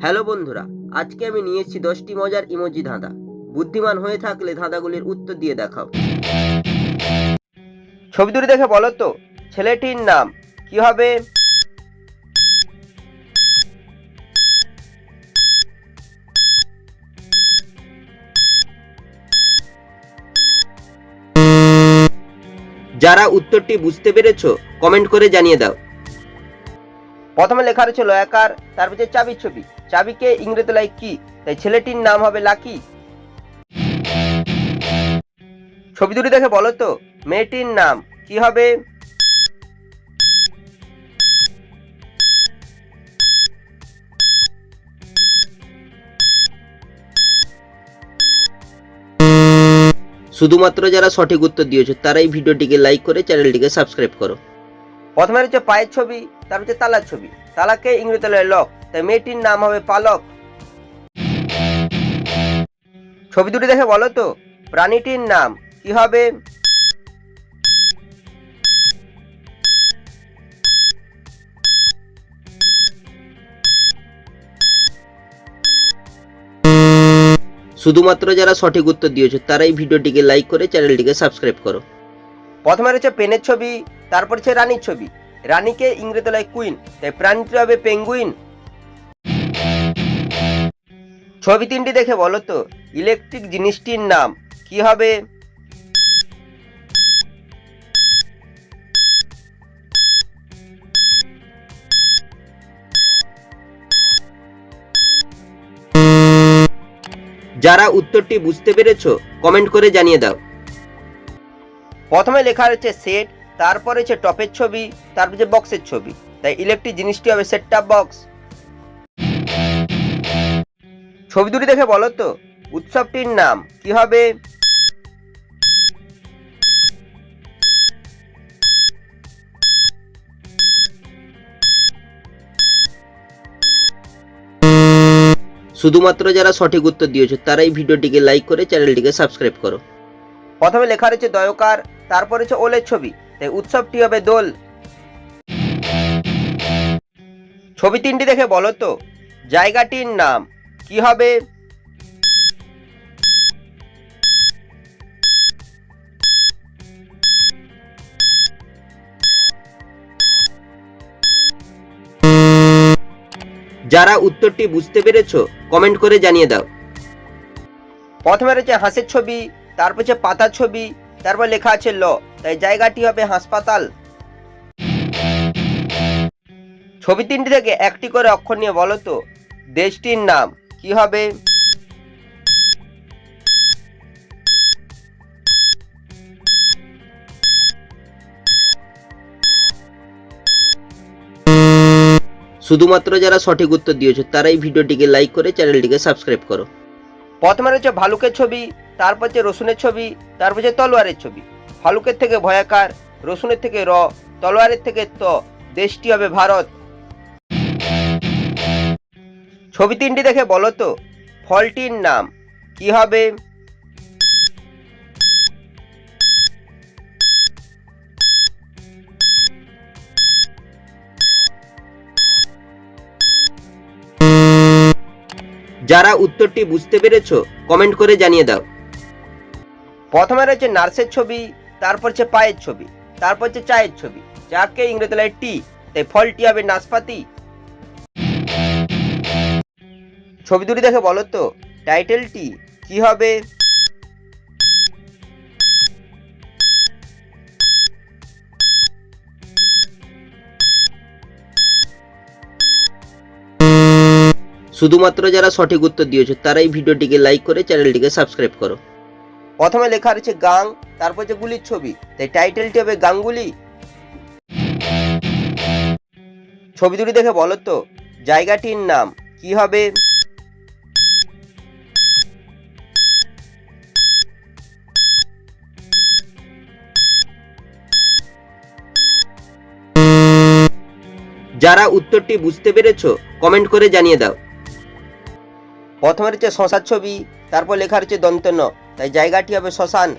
Hello বন্ধুরা, আজকে আমি নিয়ে এসেছি 10টি মজার ইমোজি ধাঁধা। বুদ্ধিমান হয়ে থাকলে ধাঁধাগুলির উত্তর দিয়ে দেখাও। ছবি দুটি দেখে বলো তো ছেলেটির নাম কি হবে? যারা উত্তরটি বুঝতে পেরেছো কমেন্ট করে জানিয়ে দাও। প্রথমে লেখা রয়েছে লয়াকার, তারপর চাবির ছবি। চাবিকে ইংরেজি কি, তাই ছেলেটির নাম হবে লাকি। ছবি দুটি দেখে বলো তো মেয়েটির নাম কি হবে? শুধুমাত্র যারা সঠিক উত্তর দিয়েছো তারাই ভিডিওটিকে লাইক করে চ্যানেলটিকে সাবস্ক্রাইব করো। প্রথমে রয়েছে পায়ের ছবি, তারপর তালার ছবি। তালাকে ইংরেজি লক, তাই মেয়েটির নাম হবে পালক। ছবি দুটি দেখে বলো তো প্রাণীটির নাম কি হবে? শুধুমাত্র যারা সঠিক উত্তর দিয়েছো তারাই ভিডিওটিকে লাইক করে চ্যানেলটিকে সাবস্ক্রাইব করো। প্রথমে রয়েছে পেনের ছবি, তারপর হচ্ছে রানীর ছবি। রানীকে ইংরেজি কুইন, তাই প্রাণীটি হবে পেঙ্গুইন। ছবি তিনটি দেখে বলো তো ইলেকট্রিক জিনিসটির নাম কি হবে? যারা উত্তরটি বুঝতে পেরেছো কমেন্ট করে জানিয়ে দাও। প্রথমে লেখা রয়েছে সেট, তারপরে হচ্ছে টপের ছবি, তারপর হচ্ছে বক্সের ছবি, তাই ইলেকট্রিক জিনিসটি হবে সেট টপ বক্স। ছবি দুটি দেখে বলো তো উৎসবটির নাম কি হবে? শুধুমাত্র যারা সঠিক উত্তর দিয়েছো তারাই ভিডিওটিকে লাইক করে চ্যানেলটিকে সাবস্ক্রাইব করো। প্রথমে লেখা রয়েছে দয়কার, তারপর হচ্ছে ওলের ছবি, তাই উৎসবটি হবে দোল। ছবি তিনটি দেখে বলো তো জায়গাটির নাম কি হবে? যারা উত্তরটি বুঝতে পেরেছো কমেন্ট করে জানিয়ে দাও। প্রথমে রয়েছে হাঁসের ছবি, তারপর হচ্ছে পাতার ছবি, তারপর লেখা আছে ল, তাই জায়গাটি হবে হাসপাতাল। ছবি তিনটি থেকে একটি করে অক্ষর নিয়ে বলো তো দেশটির নাম কি হবে? শুধুমাত্র যারা সঠিক উত্তর দিয়েছো তারাই ভিডিওটিকে লাইক করে চ্যানেলটিকে সাবস্ক্রাইব করো। প্রথমে রয়েছে ভালুকের ছবি, তারপর হচ্ছে রসুনের ছবি, তারপর হচ্ছে তলোয়ারের ছবি। ভালুকের থেকে ভয়াকার, রসুনের থেকে র, তলোয়ারের থেকে ত, দেশটি হবে ভারত। ছবি তিনটি দেখে বলো তো ফলটির নাম কি হবে? যারা উত্তরটি বুঝতে পেরেছো কমেন্ট করে জানিয়ে দাও। প্রথমে রয়েছে নার্সের ছবি, তারপর হচ্ছে পায়ের ছবি, তারপর হচ্ছে চায়ের ছবি। চাকে ইংরেজি টি, তাই ফলটি হবে নাশপাতি। ছবি দুটি দেখে বলো তো টাইটেলটি কি হবে? শুধুমাত্র যারা সঠিক উত্তর দিয়েছো তারাই ভিডিওটিকে লাইক করে চ্যানেলটিকে সাবস্ক্রাইব করো। প্রথমে লেখা রয়েছে গাং, তারপর হচ্ছে গুলির ছবি, তাই টাইটেলটি হবে গাঙ্গুলি। ছবি দুটি দেখে বলো তো জায়গাটির নাম কি হবে? যারা উত্তরটি বুঝতে পেরেছো কমেন্ট করে জানিয়ে দাও। প্রথমে রয়েছে শশার ছবি, তারপর লেখা রয়েছে দন্ত ন, তাই জায়গাটি হবে শ্মশান।